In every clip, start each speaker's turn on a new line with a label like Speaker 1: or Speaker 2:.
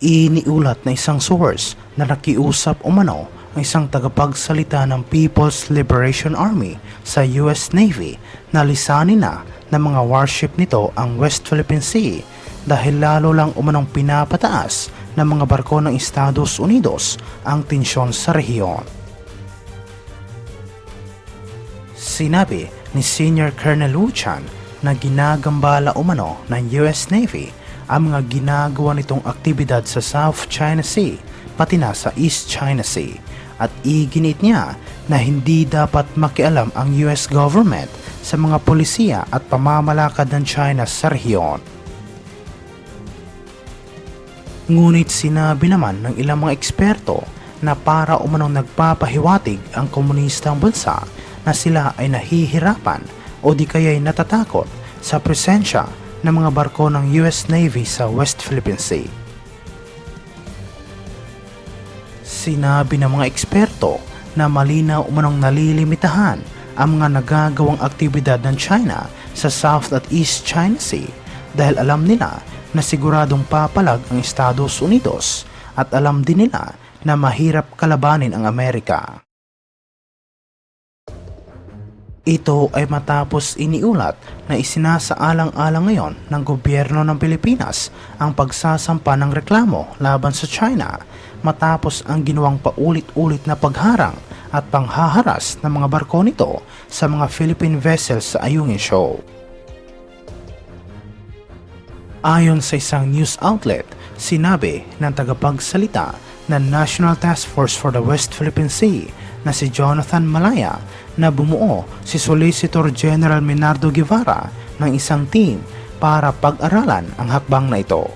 Speaker 1: Iniulat na isang source na nakiusap umano ang isang tagapagsalita ng People's Liberation Army sa US Navy na lisanin na ng mga warship nito ang West Philippine Sea dahil lalo lang umanong pinapataas ng mga barko ng Estados Unidos ang tensyon sa rehiyon. Sinabi ni Senior Colonel Wu Chan na ginagambala umano ng US Navy ang mga ginagawa nitong aktibidad sa South China Sea pati na sa East China Sea at iginit niya na hindi dapat makialam ang US government sa mga polisiya at pamamalakad ng China sa rehiyon. Ngunit sinabi naman ng ilang mga eksperto na para umanong nagpapahiwatig ang komunistang bansa na sila ay nahihirapan o di kaya'y natatakot sa presensya ng mga barko ng US Navy sa West Philippine Sea. Sinabi ng mga eksperto na malinaw umanong nalilimitahan ang mga nagagawang aktibidad ng China sa South at East China Sea dahil alam nila na siguradong papalag ang Estados Unidos at alam din nila na mahirap kalabanin ang Amerika. Ito ay matapos iniulat na isinasaalang-alang ngayon ng gobyerno ng Pilipinas ang pagsasampa ng reklamo laban sa China matapos ang ginawang paulit-ulit na pagharang at panghaharas ng mga barko nito sa mga Philippine vessels sa Ayungin Shoal. Ayon sa isang news outlet, sinabi ng tagapagsalita ng National Task Force for the West Philippine Sea na si Jonathan Malaya na bumuo si Solicitor General Menardo Guevara ng isang team para pag-aralan ang hakbang na ito.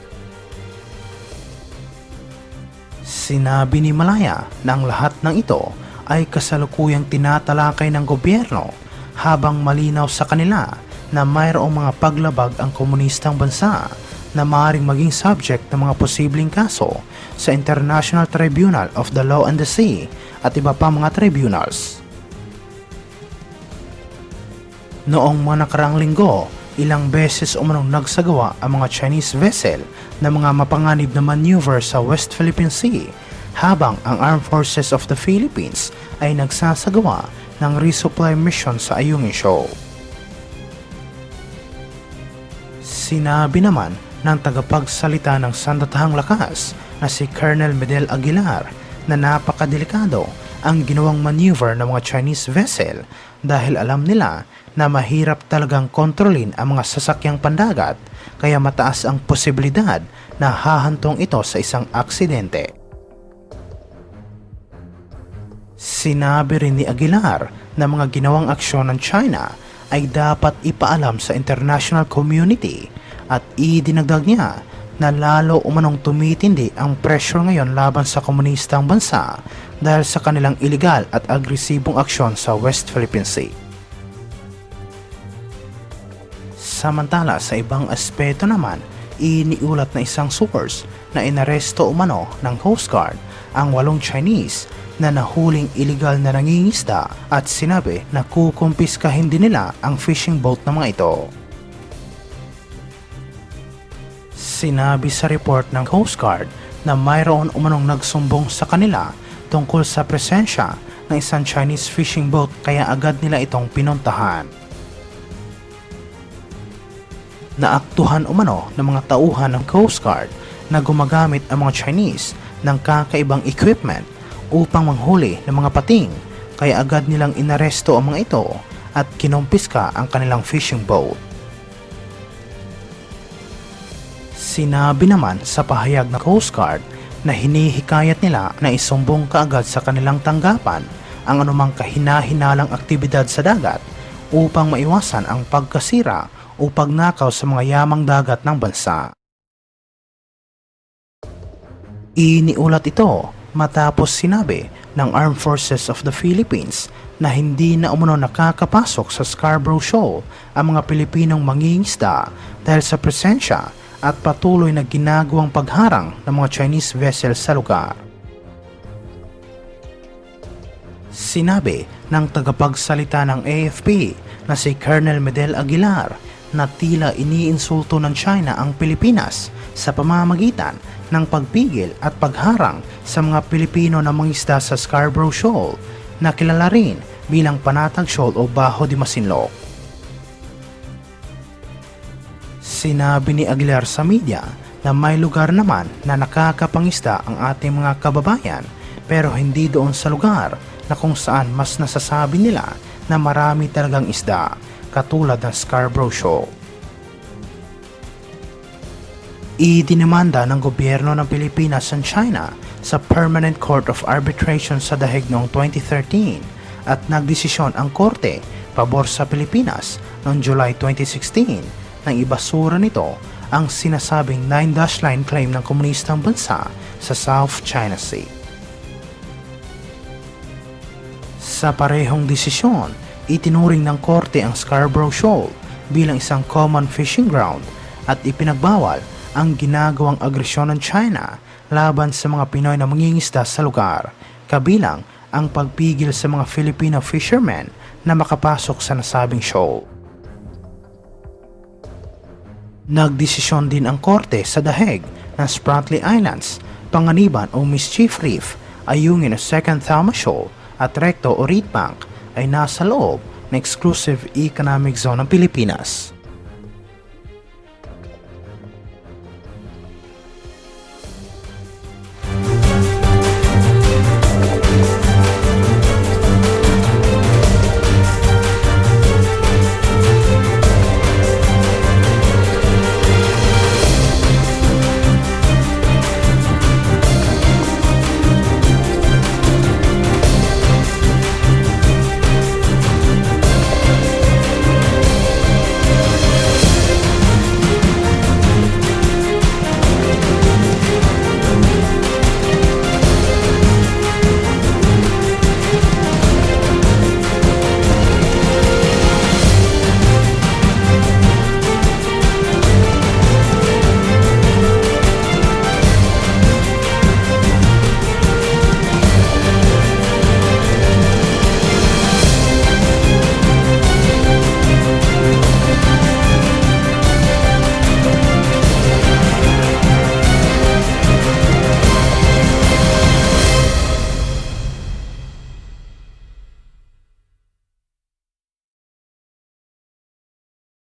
Speaker 1: Sinabi ni Malaya na ang lahat ng ito ay kasalukuyang tinatalakay ng gobyerno habang malinaw sa kanila na mayroong mga paglabag ang komunistang bansa na maaaring maging subject ng mga posibleng kaso sa International Tribunal of the Law and the Sea at iba pa mga tribunals. Noong mga nakaraang linggo, ilang beses umanong nagsagawa ang mga Chinese vessel na mga mapanganib na maneuver sa West Philippine Sea habang ang Armed Forces of the Philippines ay nagsasagawa ng resupply mission sa Ayungin Shoal. Sinabi naman ng tagapagsalita ng Sandatahang Lakas na si Colonel Medel Aguilar na napakadelikado ang ginawang maneuver ng mga Chinese vessel dahil alam nila na mahirap talagang kontrolin ang mga sasakyang pandagat kaya mataas ang posibilidad na hahantong ito sa isang aksidente. Sinabi rin ni Aguilar na mga ginawang aksyon ng China ay dapat ipaalam sa international community at idinagdag niya na lalo umanong tumitindi ang pressure ngayon laban sa komunistang bansa dahil sa kanilang iligal at agresibong aksyon sa West Philippine Sea. Samantala sa ibang aspeto naman, iniulat na isang source na inaresto umano ng Coast Guard ang 8 Chinese na nahuling iligal na nangingisda at sinabi na kukumpiskahin din nila ang fishing boat ng mga ito. Sinabi sa report ng Coast Guard na mayroon umanong nagsumbong sa kanila tungkol sa presensya ng isang Chinese fishing boat kaya agad nila itong pinuntahan. Naaktuhan umano ng mga tauhan ng Coast Guard na gumagamit ang mga Chinese ng kakaibang equipment upang manghuli ng mga pating kaya agad nilang inaresto ang mga ito at kinumpiska ang kanilang fishing boat. Sinabi naman sa pahayag ng Coast Guard na hinihikayat nila na isumbong kaagad sa kanilang tanggapan ang anumang kahina-hinalang aktibidad sa dagat upang maiwasan ang pagkasira o pagnakaw sa mga yamang dagat ng bansa. Iniulat ito matapos sinabi ng Armed Forces of the Philippines na hindi na umano nakakapasok sa Scarborough Shoal ang mga Pilipinong mangingisda dahil sa presensya at patuloy na ginagawang pagharang ng mga Chinese vessels sa lugar. Sinabi ng tagapagsalita ng AFP na si Colonel Medel Aguilar na tila iniinsulto ng China ang Pilipinas sa pamamagitan ng pagpigil at pagharang sa mga Pilipino na mangisda sa Scarborough Shoal na kilala rin bilang Panatag Shoal o Bajo de Masinloc. Sinabi ni Aguilar sa media na may lugar naman na nakakapangisda ang ating mga kababayan pero hindi doon sa lugar na kung saan mas nasasabi nila na marami talagang isda katulad ng Scarborough Shoal. Idinimanda ng gobyerno ng Pilipinas ang China sa Permanent Court of Arbitration sa The Hague noong 2013 at nagdesisyon ang korte pabor sa Pilipinas noong July 2016 nang ibasura nito ang sinasabing 9-dash line claim ng komunistang bansa sa South China Sea. Sa parehong desisyon, itinuring ng korte ang Scarborough Shoal bilang isang common fishing ground at ipinagbawal ang ginagawang agresyon ng China laban sa mga Pinoy na mangingisda sa lugar, kabilang ang pagpigil sa mga Filipino fishermen na makapasok sa nasabing shoal. Nagdesisyon din ang korte sa The Hague na Spratly Islands, Panganiban o Mischief Reef, Ayungin o Second Thelma Shoal at Recto o Reed Bank ay nasa loob ng Exclusive Economic Zone ng Pilipinas.